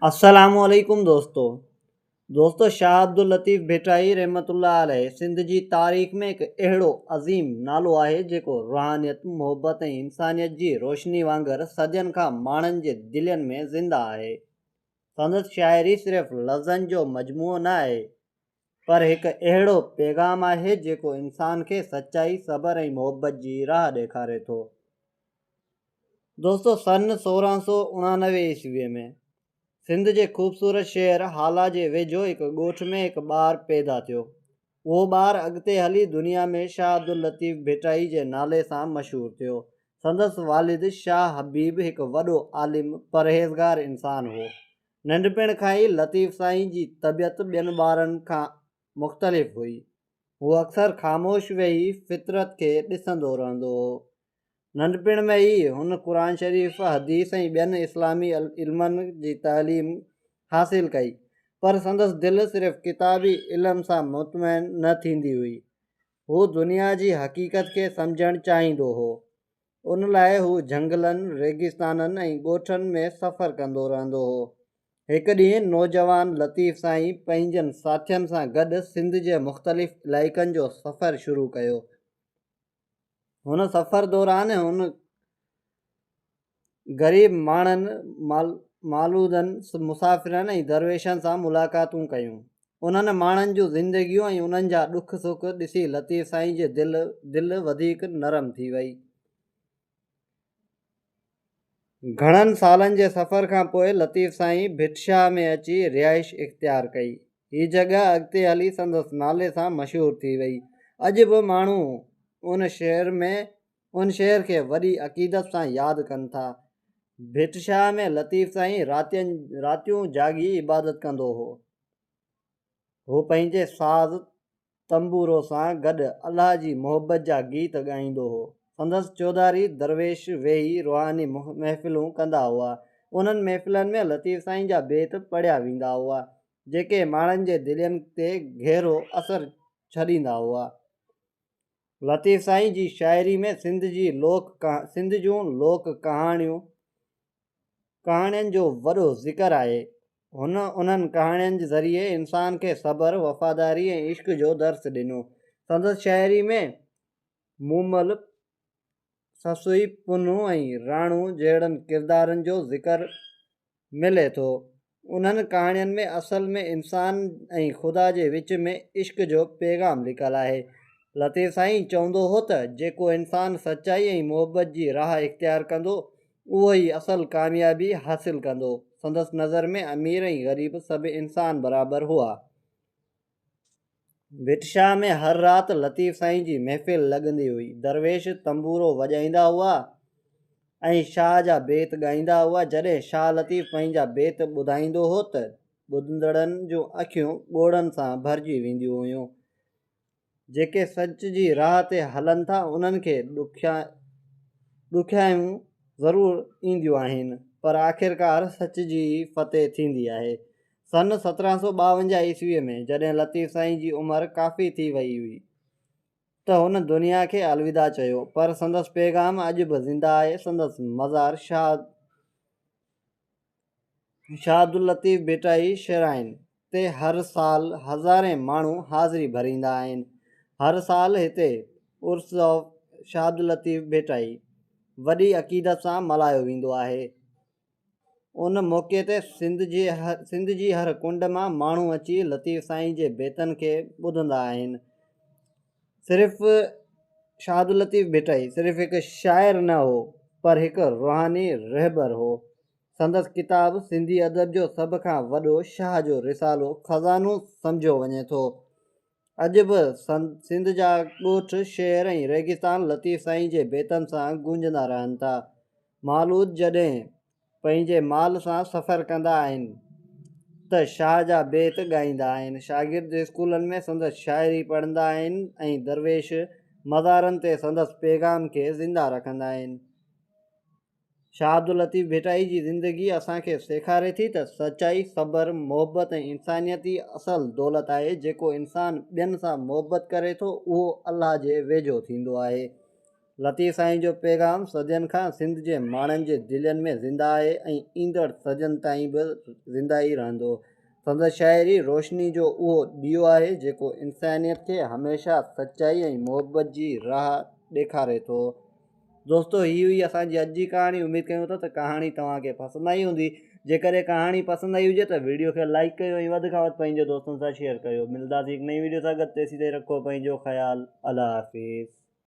अस्सलामुअलैकुम दोस्तों शाह अब्दुल लतीफ़ भिटाई रहमतुल्लाह अलैह सिंध जी तारीख़ में एक अहिड़ो अज़ीम नालो आहे जेको रूहानियत मुहबत ऐं इंसानियत जी रोशनी वांगुरु सदियनि खां माण्हुनि जे दिलनि में ज़िंदा आहे। संदसि शाइरी सिर्फ़ लफ़्ज़नि जो मजमूओ न आहे पर हिकु अहिड़ो पैगाम आहे जेको इंसान खे सचाई सब्र ऐं मुहबत जी राह ॾेखारे थो। दोस्तों सन 1699 ईस्वीअ में सिंध जे ख़ूबसूरत शहर हाला जे वेझो हिकु ॻोठ में हिकु ॿारु पैदा थियो। उहो ॿारु अॻिते हली दुनिया में शाह अब्दुल लतीफ़ भिटाई जे नाले सां मशहूरु थियो। संदसि वालिद शाह हबीब हिकु वॾो आलिम परहेज़गार इंसानु हो। नंढपिण खां ई लतीफ़ साईं जी तबियत ॿियनि ॿारनि खां मुख़्तलिफ़ हुई। हू अक्सर ख़ामोश वेही फितरत खे ॾिसंदो रहंदो हो। नंढपिण में ई हुन क़ुरान शरीफ़ हदीस ऐं ॿियनि इस्लामी इल्मनि जी तालीम हासिल कई, पर संदसि दिलि सिर्फ़ु किताबी इल्म सां मुतमइन न थींदी हुई। हू दुनिया जी हक़ीक़त खे सम्झणु चाहींदो हो। उन लाइ हू झंगलनि रेगिस्ताननि ऐं ॻोठनि में सफ़र कंदो रहंदो हो। हिकु ॾींहुं नौजवान लतीफ़ साईं पंहिंजनि साथियुनि सां गॾु सिंध जे मुख़्तलिफ़ इलाइक़नि जो सफ़र शुरू कयो। हुन सफ़र दौरान हुन ग़रीब माण्हुनि मालूदनि मुसाफ़िरनि ऐं दरवेशनि सां मुलाक़ातूं कयूं। उन्हनि माण्हुनि जूं ज़िंदगियूं ऐं उन्हनि जा ॾुख सुख ॾिसी लतीफ़ साईं जे दिलि वधीक नरम थी वई। घणनि सालनि जे सफ़र खां पोइ लतीफ़ साईं भिटशाह में अची रिहाइश इख़्तियार कई। हीअ जॻह अॻिते हली संदसि नाले सां मशहूरु थी वई। अॼु बि माण्हू उन शहर खे वॾी अक़ीदत सां यादि कनि था। भिटशाह में लतीफ़ साईं रातियूं जागी इबादत कंदो हो। हू पंहिंजे साज़ तंबूरो सां गॾु अल्लाह जी मोहबत जा गीत ॻाईंदो हो। संदसि चौधारी दरवेश वेही रुहानी महफ़िलूं कंदा हुआ। उन्हनि महफ़िलनि में लतीफ़ साईं जा बेत पढ़िया वेंदा हुआ जेके माण्हुनि जे दिलनि ते गहरो असरु छॾींदा हुआ। लतीफ़ साईं जी शाइरी में सिंध जूं लोक कहाणियुनि जो वॾो ज़िक्र आहे। उन्हनि कहाणियुनि जे ज़रिए इंसान खे सब्र, वफ़ादारी ऐं इश्क जो दर्स ॾिनो। संदसि शाइरी में मूमल, ससुई, पुन्नू ऐं राणू जहिड़नि किरदारनि जो ज़िक्र मिले थो। उन्हनि कहाणियुनि में असल में इंसान ऐं ख़ुदा जे विच में इश्क जो पैगाम लिखियलु आहे। लतीफ़ साईं चवंदो हो त जेको इंसान सचाई ऐं मुहबत जी राह इख़्तियार कंदो उहो ई असल कामयाबी हासिल कंदो। संदसि नज़र में अमीर ऐं ग़रीब सभु इंसान बराबरि हुआ। भिटशाह में हर राति लतीफ़ साईं जी महफ़िल लॻंदी हुई। दरवेश तंबूरो वॼाईंदा हुआ ऐं शाह जा बेत ॻाईंदा हुआ। जॾहिं शाह लतीफ़ पंहिंजा बेत ॿुधाईंदो हो त ॿुधंदड़नि जूं अखियूं ॻोड़नि सां भरिजी वेंदियूं हुयूं। जेके सच जी राह ते हलनि था उन्हनि खे ॾुखियाऊं ज़रूरु ईंदियूं आहिनि पर आख़िरकार सच जी फ़तेह थींदी आहे। सन 1752 ईस्वीअ में जॾहिं लतीफ़ साईं जी उमिरि काफ़ी थी वई हुई त हुन दुनिया खे अलविदा चयो, पर संदसि पैगाम अॼु बि ज़िंदा आहे। संदसि मज़ार शाह अब्दुल लतीफ़ भिटाई शराइन ते हर साल हज़ारे माण्हू हाज़िरी भरींदा आहिनि। हर साल हिते उर्स ऑफ शाह अब्दुल लतीफ़ भिटाई वॾी अक़ीदत सां मल्हायो वेंदो आहे। उन मौक़े ते सिंध जी हर कुंड मां माण्हू अची लतीफ़ साईं जे बेतनि खे ॿुधंदा आहिनि। सिर्फ़ु शाह अब्दुल लतीफ़ भिटाई सिर्फ़ु हिकु शाइर न हो पर हिकु रूहानी रहबर हो। संदसि किताब सिंधी अदब जो सभ खां वॾो शाह जो रिसालो ख़ज़ानो सम्झो वञे थो। अॼु बि सिंध जा ॻोठ, शहर ऐं रेगिस्तान लतीफ़ साईं जे बेतनि सां गूंजंदा रहनि था। मालूद जॾहिं पंहिंजे माल सां सफ़र कंदा आहिनि त शाह जा बेत ॻाईंदा आहिनि। शागिर्द स्कूलनि में संदसि शाइरी पढ़ंदा आहिनि ऐं दरवेश मज़ारनि ते संदसि पैगाम खे ज़िंदा रखंदा आहिनि। शाह अब्दुल लतीफ़ भिटाई जी ज़िंदगी असांखे सेखारे थी त सचाई, सब्र, मुहबत ऐं इंसानियत ई असल दौलत आहे। जेको इंसान ॿियनि सां मुहबत करे थो उहो अल्लाह जे वेझो थींदो आहे। लतीफ़ साईं जो पैगाम सदियनि खां सिंध जे माण्हुनि जे दिलनि में ज़िंदा आहे ऐं ईंदड़ सदियुनि ताईं बि ज़िंदा ई रहंदो। संदसि शाइरी रोशनी जो उहो ॾीओ आहे जेको इंसानियत खे हमेशह सचाई ऐं मुहबत जी राह ॾेखारे थो। दोस्तों, ही हुई असांजी अॼु जी कहाणी। उमेद कयूं था त कहाणी तव्हांखे पसंदि आई हूंदी। जेकर कहाणी पसंदि आई हुजे त वीडियो खे लाइक कयो ऐं वधि खां वधि पंहिंजे दोस्तनि सां शेयर कयो। मिलंदासीं हिकु नई वीडियो सां गॾु। तेसीं ताईं रखो पंहिंजो ख़्यालु। अल्लाह हाफ़िज़।